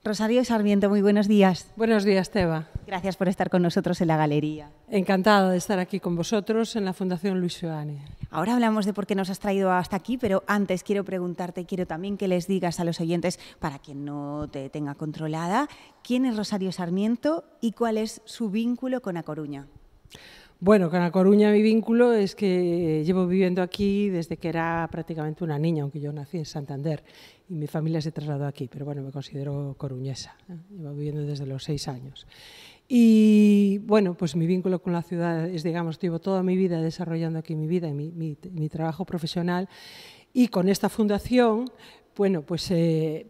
Rosario Sarmiento, muy buenos días. Buenos días, Teba. Gracias por estar con nosotros en la galería. Encantada de estar aquí con vosotros en la Fundación Luis Seoane. Ahora hablamos de por qué nos has traído hasta aquí, pero antes quiero preguntarte, quiero también que les digas a los oyentes, para quien no te tenga controlada, ¿quién es Rosario Sarmiento y cuál es su vínculo con A Coruña? Bueno, con A Coruña mi vínculo es que llevo viviendo aquí desde que era prácticamente una niña, aunque yo nací en Santander y mi familia se trasladó aquí, pero bueno, me considero coruñesa. Llevo viviendo desde los 6 años. Y bueno, pues mi vínculo con la ciudad es, digamos, llevo toda mi vida desarrollando aquí mi vida y mi trabajo profesional, y con esta fundación, bueno, pues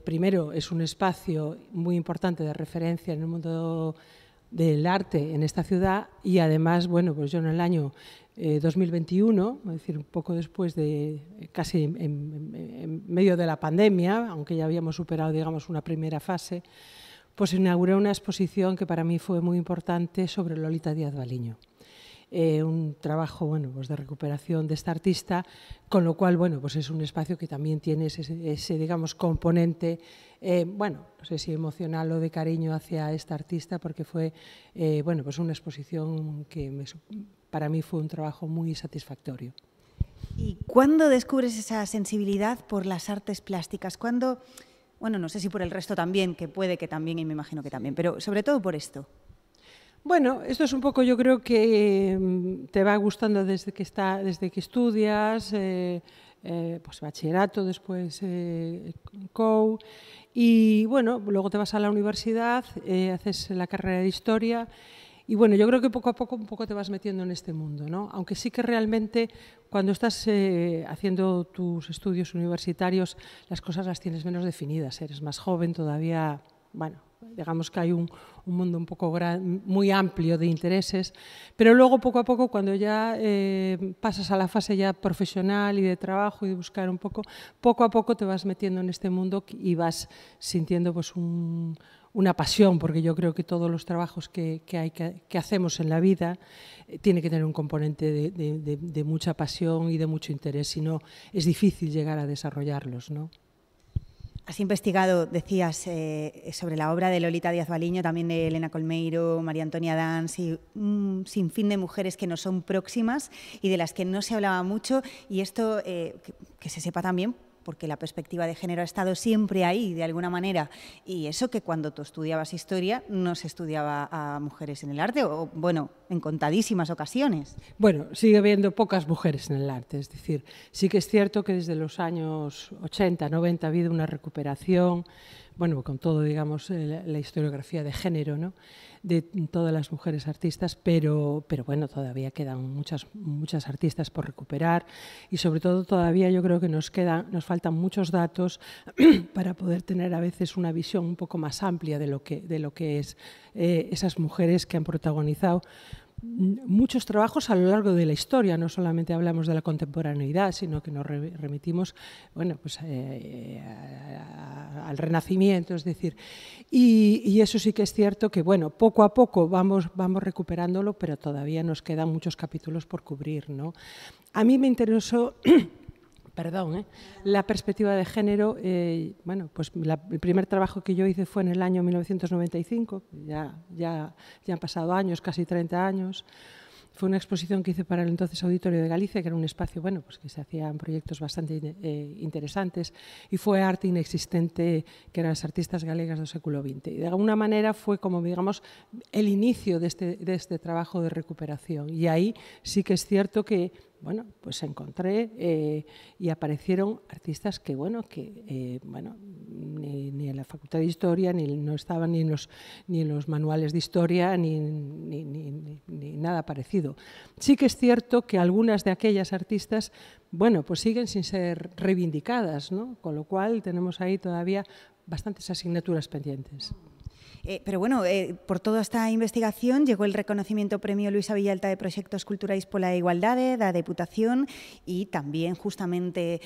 primero es un espacio muy importante de referencia en el mundo del arte en esta ciudad, y además, bueno, pues yo en el año 2021, es decir, un poco después de, casi en medio de la pandemia, aunque ya habíamos superado, digamos, una primera fase, pues inauguré una exposición que para mí fue muy importante sobre Lolita Díaz Baliño. Un trabajo, bueno, pues de recuperación de esta artista, con lo cual, bueno, pues es un espacio que también tiene ese digamos, componente, bueno, no sé si emocional o de cariño hacia esta artista, porque fue, bueno, pues una exposición que para mí fue un trabajo muy satisfactorio. ¿Y cuándo descubres esa sensibilidad por las artes plásticas? ¿Cuándo, bueno, no sé si por el resto también, que puede que también, y me imagino que también, pero sobre todo por esto? Bueno, esto es un poco, yo creo que te va gustando desde que estudias, pues bachillerato, después COU, y bueno, luego te vas a la universidad, haces la carrera de Historia, y bueno, yo creo que poco a poco un poco te vas metiendo en este mundo, ¿no? Aunque sí que realmente cuando estás haciendo tus estudios universitarios, las cosas las tienes menos definidas, eres más joven todavía, bueno, digamos que hay un mundo un poco muy amplio de intereses, pero luego poco a poco cuando ya pasas a la fase ya profesional y de trabajo y de buscar un poco a poco te vas metiendo en este mundo y vas sintiendo pues una pasión, porque yo creo que todos los trabajos que hacemos en la vida tiene que tener un componente de mucha pasión y de mucho interés, si no es difícil llegar a desarrollarlos, ¿no? Has investigado, decías, sobre la obra de Lolita Díaz Baliño, también de Elena Colmeiro, María Antonia Dans y un sinfín de mujeres que nos son próximas y de las que no se hablaba mucho, y esto que se sepa también, porque la perspectiva de género ha estado siempre ahí, de alguna manera, y eso que cuando tú estudiabas historia no se estudiaba a mujeres en el arte, o bueno, en contadísimas ocasiones. Bueno, sigue habiendo pocas mujeres en el arte, es decir, sí que es cierto que desde los años 80, 90 ha habido una recuperación, bueno, con todo, digamos, la historiografía de género, ¿no?, de todas las mujeres artistas, pero bueno, todavía quedan muchas artistas por recuperar, y sobre todo todavía yo creo que nos faltan muchos datos para poder tener a veces una visión un poco más amplia de lo que es esas mujeres que han protagonizado muchos trabajos a lo largo de la historia. No solamente hablamos de la contemporaneidad, sino que nos remitimos, bueno, pues, al Renacimiento, es decir, y eso sí que es cierto que, bueno, poco a poco vamos recuperándolo, pero todavía nos quedan muchos capítulos por cubrir, ¿no? A mí me interesó la perspectiva de género. Bueno, pues el primer trabajo que yo hice fue en el año 1995, ya han pasado años, casi 30 años. Fue una exposición que hice para el entonces Auditorio de Galicia, que era un espacio, bueno, pues que se hacían proyectos bastante interesantes, y fue Arte Inexistente, que eran las artistas galegas del século XX. Y de alguna manera fue como, digamos, el inicio de este trabajo de recuperación. Y ahí sí que es cierto que, bueno, pues encontré y aparecieron artistas que, bueno, ni en la Facultad de Historia, no estaban ni en los manuales de historia, ni nada parecido. Sí que es cierto que algunas de aquellas artistas, bueno, pues siguen sin ser reivindicadas, ¿no? Con lo cual tenemos ahí todavía bastantes asignaturas pendientes. Pero bueno, por toda esta investigación llegó el reconocimiento Premio Luisa Villalta de Proyectos Culturais pola Igualdade da Deputación, y también justamente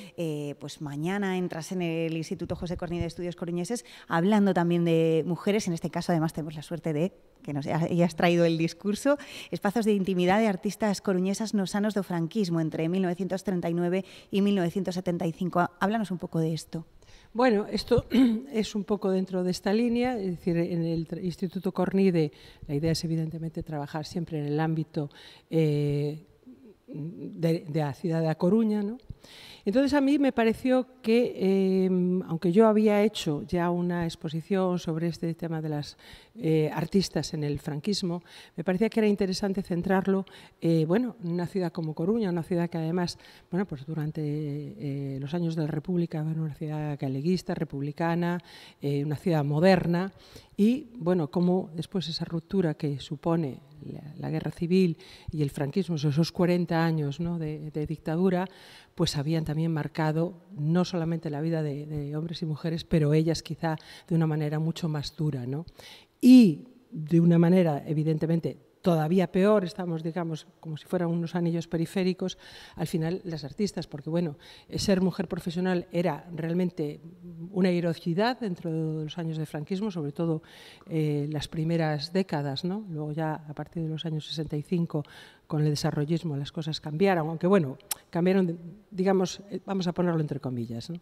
pues mañana entras en el Instituto José Cornide de Estudios Coruñeses hablando también de mujeres. En este caso además tenemos la suerte de que nos hayas traído el discurso, Espazos de intimidade de artistas coruñesas nos anos do franquismo entre 1939 y 1975. Háblanos un poco de esto. Bueno, esto es un poco dentro de esta línea, es decir, en el Instituto Cornide la idea es evidentemente trabajar siempre en el ámbito de la ciudad de A Coruña, ¿no? Entonces a mí me pareció que, aunque yo había hecho ya una exposición sobre este tema de las artistas en el franquismo, me parecía que era interesante centrarlo bueno, en una ciudad como Coruña, una ciudad que además, bueno, pues durante los años de la República era una ciudad galeguista, republicana, una ciudad moderna, y bueno, cómo después esa ruptura que supone la guerra civil y el franquismo, esos 40 años, ¿no?, de dictadura, pues habían también marcado no solamente la vida de hombres y mujeres, pero ellas quizá de una manera mucho más dura, ¿no? Y de una manera evidentemente todavía peor, estamos, digamos, como si fueran unos anillos periféricos, al final las artistas, porque bueno, ser mujer profesional era realmente una heroicidad dentro de los años de franquismo, sobre todo las primeras décadas, ¿no? Luego ya a partir de los años 65 con el desarrollismo las cosas cambiaron, aunque bueno, cambiaron, digamos, vamos a ponerlo entre comillas, ¿no?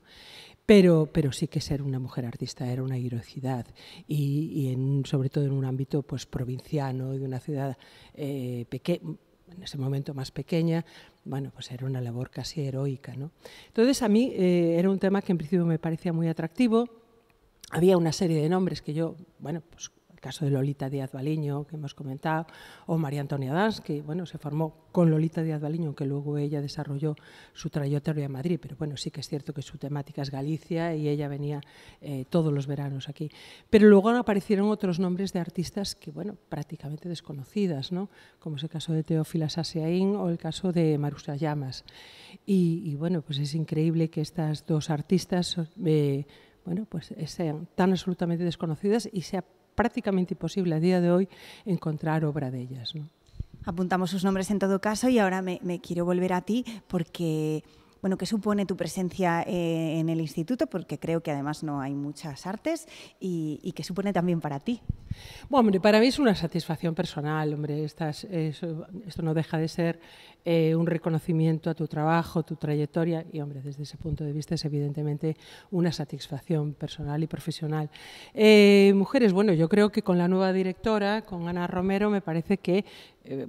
Pero sí que ser una mujer artista era una heroicidad y sobre todo en un ámbito pues provinciano, de una ciudad pequeña, en ese momento más pequeña, bueno, pues era una labor casi heroica, ¿no? Entonces a mí era un tema que en principio me parecía muy atractivo. Había una serie de nombres que yo, bueno, pues el caso de Lolita Díaz Baliño, que hemos comentado, o María Antonia Dans, que bueno, se formó con Lolita Díaz Baliño, que luego ella desarrolló su trayectoria en Madrid, pero bueno, sí que es cierto que su temática es Galicia y ella venía todos los veranos aquí. Pero luego aparecieron otros nombres de artistas que, bueno, prácticamente desconocidas, ¿no? Como es el caso de Teófila Saseaín o el caso de Maruxa Llamas. Y bueno, pues es increíble que estas dos artistas bueno, pues sean tan absolutamente desconocidas y sea prácticamente imposible a día de hoy encontrar obra de ellas, ¿no? Apuntamos sus nombres en todo caso y ahora me quiero volver a ti porque, bueno, ¿qué supone tu presencia en el instituto? Porque creo que además no hay muchas artes y ¿qué supone también para ti? Bueno, hombre, para mí es una satisfacción personal, hombre, esto no deja de ser un reconocimiento a tu trabajo, tu trayectoria y, hombre, desde ese punto de vista es evidentemente una satisfacción personal y profesional. Mujeres, bueno, yo creo que con la nueva directora, con Ana Romero, me parece que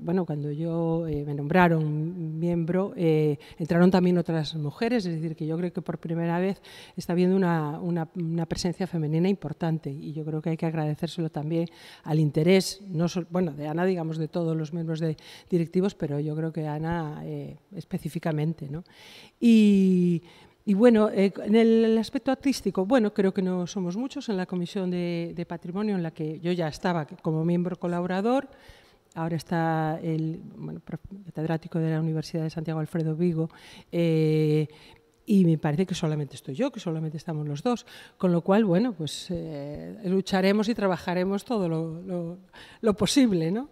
bueno, cuando yo me nombraron miembro, entraron también otras mujeres, es decir, que yo creo que por primera vez está habiendo una presencia femenina importante y yo creo que hay que agradecérselo también al interés, no bueno, de Ana, digamos, de todos los miembros directivos, pero yo creo que Ana específicamente, ¿no? Y bueno, en el aspecto artístico, bueno, creo que no somos muchos en la Comisión de Patrimonio, en la que yo ya estaba como miembro colaborador. Ahora está el catedrático de la Universidad de Santiago, Alfredo Vigo, y me parece que solamente estoy yo, que solamente estamos los dos, con lo cual, bueno, pues lucharemos y trabajaremos todo lo posible, ¿no?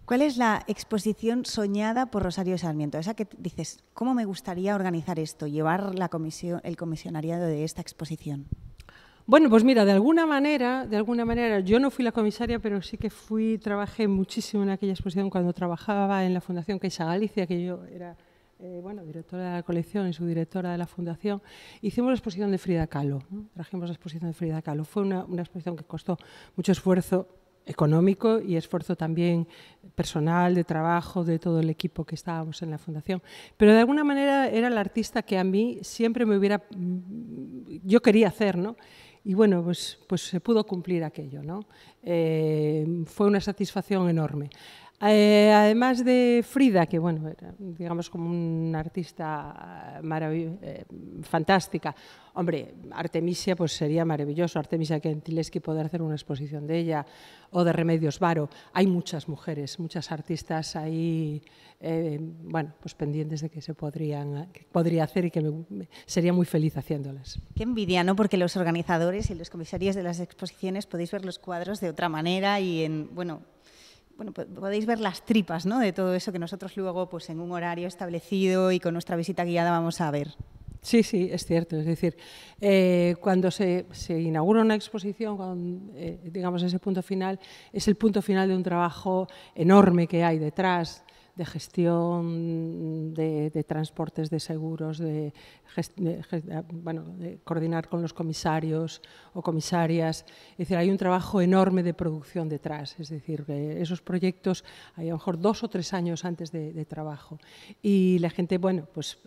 ¿Cuál es la exposición soñada por Rosario Sarmiento? Esa que dices, ¿cómo me gustaría organizar esto, llevar el comisionariado de esta exposición? Bueno, pues mira, de alguna manera, yo no fui la comisaria, pero sí que trabajé muchísimo en aquella exposición cuando trabajaba en la Fundación Caixa Galicia, que yo era bueno, directora de la colección y subdirectora de la fundación. Hicimos la exposición de Frida Kahlo, ¿no? Trajimos la exposición de Frida Kahlo. Fue una exposición que costó mucho esfuerzo económico y esfuerzo también personal, de trabajo, de todo el equipo que estábamos en la fundación. Pero de alguna manera era la artista que a mí siempre yo quería hacer, ¿no? Y bueno, pues se pudo cumplir aquello, ¿no? Fue una satisfacción enorme. Además de Frida, que bueno, era, digamos, como una artista fantástica, hombre, Artemisia pues sería maravilloso, Artemisia Gentileschi, poder hacer una exposición de ella, o de Remedios Varo. Hay muchas mujeres, muchas artistas ahí, bueno, pues pendientes de que podría hacer y que sería muy feliz haciéndolas. Qué envidia, ¿no? Porque los organizadores y los comisarios de las exposiciones podéis ver los cuadros de otra manera y bueno, podéis ver las tripas, ¿no?, de todo eso que nosotros luego, pues en un horario establecido y con nuestra visita guiada vamos a ver. Sí, sí, es cierto. Es decir, cuando se inaugura una exposición, digamos, ese punto final, es el punto final de un trabajo enorme que hay detrás, de gestión de transportes, de seguros, de coordinar con los comisarios o comisarias. Es decir, hay un trabajo enorme de producción detrás. Es decir, esos proyectos hay a lo mejor 2 o 3 años antes de trabajo. Y la gente, bueno, pues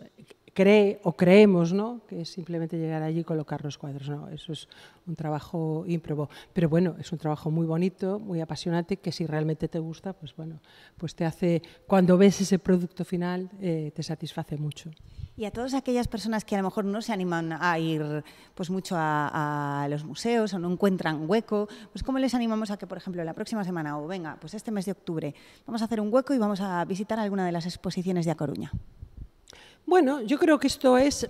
cree o creemos, ¿no?, que es simplemente llegar allí y colocar los cuadros. No, eso es un trabajo ímprobo. Pero bueno, es un trabajo muy bonito, muy apasionante, que si realmente te gusta, pues bueno, pues te hace, cuando ves ese producto final, te satisface mucho. Y a todas aquellas personas que a lo mejor no se animan a ir pues mucho a los museos o no encuentran hueco, pues ¿cómo les animamos a que, por ejemplo, la próxima semana o venga, pues este mes de octubre, vamos a hacer un hueco y vamos a visitar alguna de las exposiciones de A Coruña? Bueno, yo creo que esto es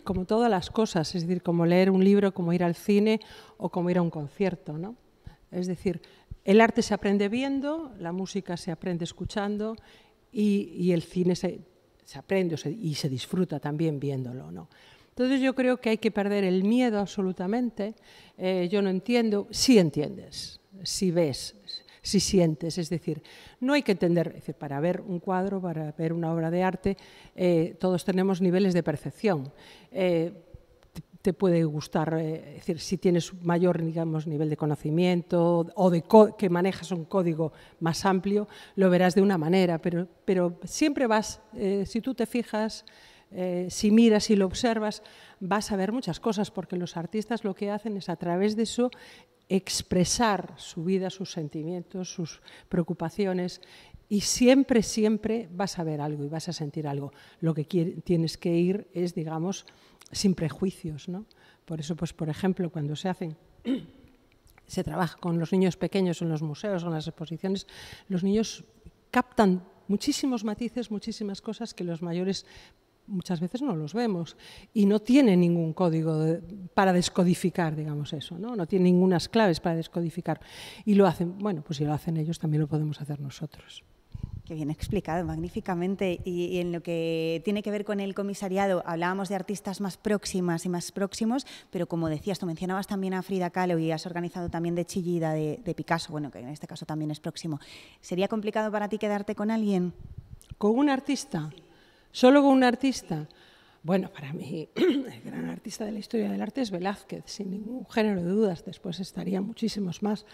como todas las cosas, es decir, como leer un libro, como ir al cine o como ir a un concierto, ¿no? Es decir, el arte se aprende viendo, la música se aprende escuchando y el cine se aprende y se disfruta también viéndolo, ¿no? Entonces yo creo que hay que perder el miedo absolutamente. Yo no entiendo, sí entiendes, sí ves, si sientes, es decir, no hay que entender, es decir, para ver un cuadro, para ver una obra de arte, todos tenemos niveles de percepción. Te puede gustar, es decir, si tienes mayor, digamos, nivel de conocimiento o que manejas un código más amplio, lo verás de una manera, pero siempre vas, si tú te fijas, si miras y lo observas, vas a ver muchas cosas, porque los artistas lo que hacen es a través de eso expresar su vida, sus sentimientos, sus preocupaciones, y siempre, siempre vas a ver algo y vas a sentir algo. Lo que tienes que ir es, digamos, sin prejuicios, ¿no? Por eso, pues, por ejemplo, cuando se trabaja con los niños pequeños en los museos o en las exposiciones, los niños captan muchísimos matices, muchísimas cosas que los mayores muchas veces no los vemos y no tiene ningún código para descodificar, digamos eso, ¿no? No tiene ninguna claves para descodificar. Y lo hacen, bueno, pues si lo hacen ellos, también lo podemos hacer nosotros. Qué bien explicado, magníficamente. Y en lo que tiene que ver con el comisariado, hablábamos de artistas más próximas y más próximos, pero como decías, tú mencionabas también a Frida Kahlo y has organizado también de Chillida, de Picasso, bueno, que en este caso también es próximo. ¿Sería complicado para ti quedarte con alguien? ¿Con un artista? Sí. ¿Solo con un artista? Bueno, para mí el gran artista de la historia del arte es Velázquez, sin ningún género de dudas. Después estarían muchísimos más.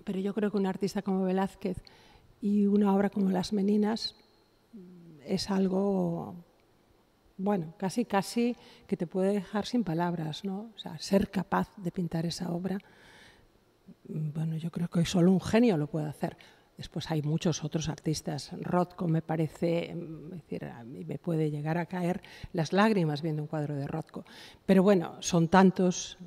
Pero yo creo que un artista como Velázquez y una obra como Las Meninas es algo, bueno, casi que te puede dejar sin palabras, ¿no? O sea, ser capaz de pintar esa obra, bueno, yo creo que solo un genio lo puede hacer. Después hay muchos otros artistas. Rothko me parece, es decir, a mí me puede llegar a caer las lágrimas viendo un cuadro de Rothko. Pero bueno, son tantos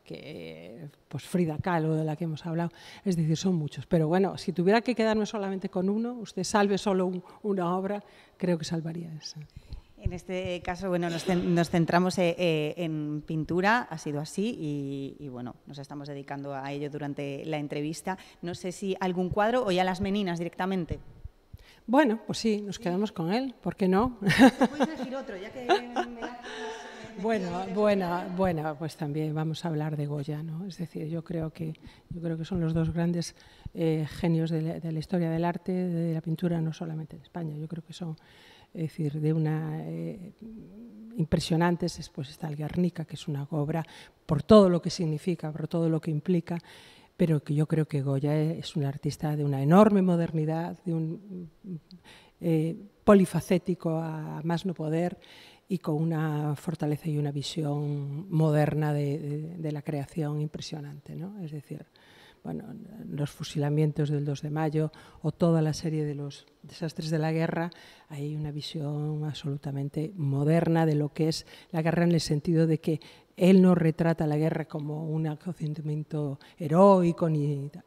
que, pues Frida Kahlo, de la que hemos hablado, es decir, son muchos. Pero bueno, si tuviera que quedarme solamente con uno, usted salve solo una obra, creo que salvaría esa. En este caso, bueno, nos centramos en pintura, ha sido así y bueno, nos estamos dedicando a ello durante la entrevista. No sé si algún cuadro o ya Las Meninas directamente. Bueno, pues sí, nos quedamos con él, ¿por qué no? Puedes elegir otro, ya que Bueno, pues también vamos a hablar de Goya, ¿no? Es decir, yo creo que son los dos grandes genios de la historia del arte, de la pintura, no solamente en España. Yo creo que son, es decir, de una impresionantes. Después está el Guernica, que es una obra por todo lo que significa, por todo lo que implica, pero que yo creo que Goya es un artista de una enorme modernidad, de un polifacético a más no poder y con una fortaleza y una visión moderna de la creación impresionante, ¿no? Es decir, bueno, los fusilamientos del 2 de mayo o toda la serie de los desastres de la guerra, hay una visión absolutamente moderna de lo que es la guerra, en el sentido de que él no retrata la guerra como un acontecimiento heroico,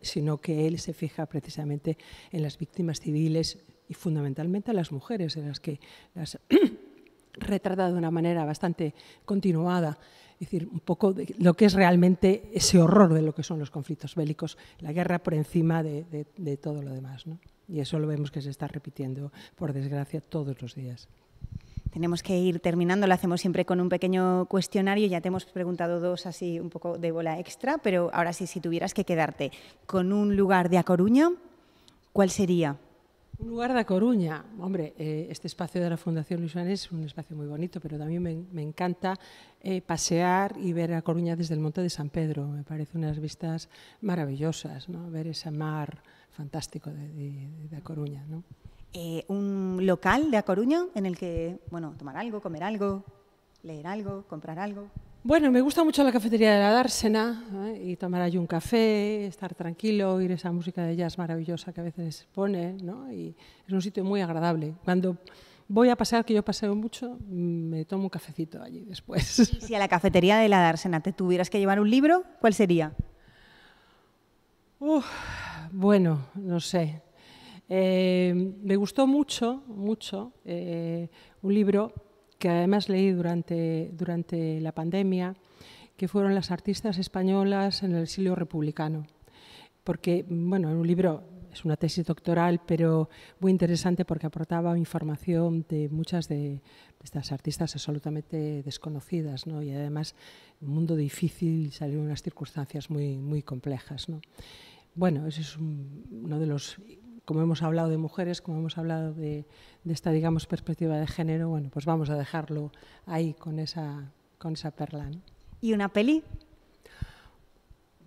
sino que él se fija precisamente en las víctimas civiles y fundamentalmente a las mujeres, de las que las retrata de una manera bastante continuada. Es decir, un poco de lo que es realmente ese horror de lo que son los conflictos bélicos, la guerra por encima de todo lo demás, ¿no? Y eso lo vemos que se está repitiendo, por desgracia, todos los días. Tenemos que ir terminando, lo hacemos siempre con un pequeño cuestionario. Ya te hemos preguntado dos así un poco de bola extra, pero ahora sí, si tuvieras que quedarte con un lugar de A Coruña, ¿cuál sería? Un lugar da Coruña. Hombre, este espacio de la Fundación Luis Suárez es un espacio muy bonito, pero también me encanta pasear y ver a Coruña desde el Monte de San Pedro. Me parece unas vistas maravillosas, ¿no? Ver ese mar fantástico de A Coruña, ¿no? Un local de A Coruña en el que, bueno, tomar algo, comer algo, leer algo, comprar algo. Bueno, me gusta mucho la cafetería de la Dársena, y tomar allí un café, estar tranquilo, oír esa música de jazz maravillosa que a veces pone, ¿no? Y es un sitio muy agradable. Cuando voy a pasear, que yo paseo mucho, me tomo un cafecito allí después. Si a la cafetería de la Dársena te tuvieras que llevar un libro, ¿cuál sería? Bueno, no sé. Me gustó mucho un libro que además leí durante la pandemia, que fueron las artistas españolas en el exilio republicano. Porque, bueno, un libro es una tesis doctoral, pero muy interesante porque aportaba información de muchas de estas artistas absolutamente desconocidas, ¿no? Y además, un mundo difícil, salieron unas circunstancias muy, muy complejas, ¿no? Bueno, ese es uno de los... Como hemos hablado de mujeres, como hemos hablado de esta, digamos, perspectiva de género, bueno, pues vamos a dejarlo ahí con esa perla, ¿no? ¿Y una peli?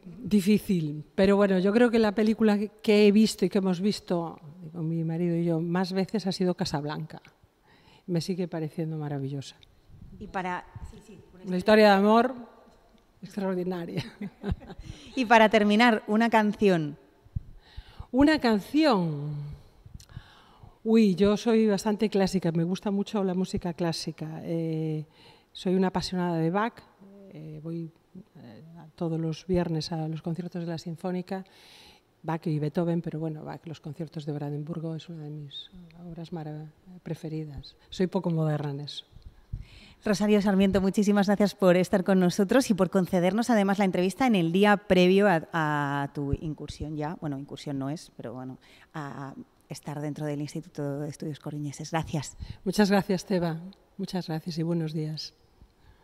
Difícil, pero bueno, yo creo que la película que he visto y que hemos visto con mi marido y yo más veces ha sido Casablanca. Me sigue pareciendo maravillosa. Y para... Una historia de amor extraordinaria. Y para terminar, una canción. Una canción. Uy, yo soy bastante clásica, me gusta mucho la música clásica. Soy una apasionada de Bach, voy todos los viernes a los conciertos de la Sinfónica, Bach y Beethoven, pero bueno, Bach, los conciertos de Brandenburgo es una de mis obras preferidas. Soy poco moderna en eso. Rosario Sarmiento, muchísimas gracias por estar con nosotros y por concedernos además la entrevista en el día previo a tu incursión ya, bueno, incursión no es, pero bueno, a estar dentro del Instituto de Estudios Coruñeses. Gracias. Muchas gracias, Teba. Muchas gracias y buenos días.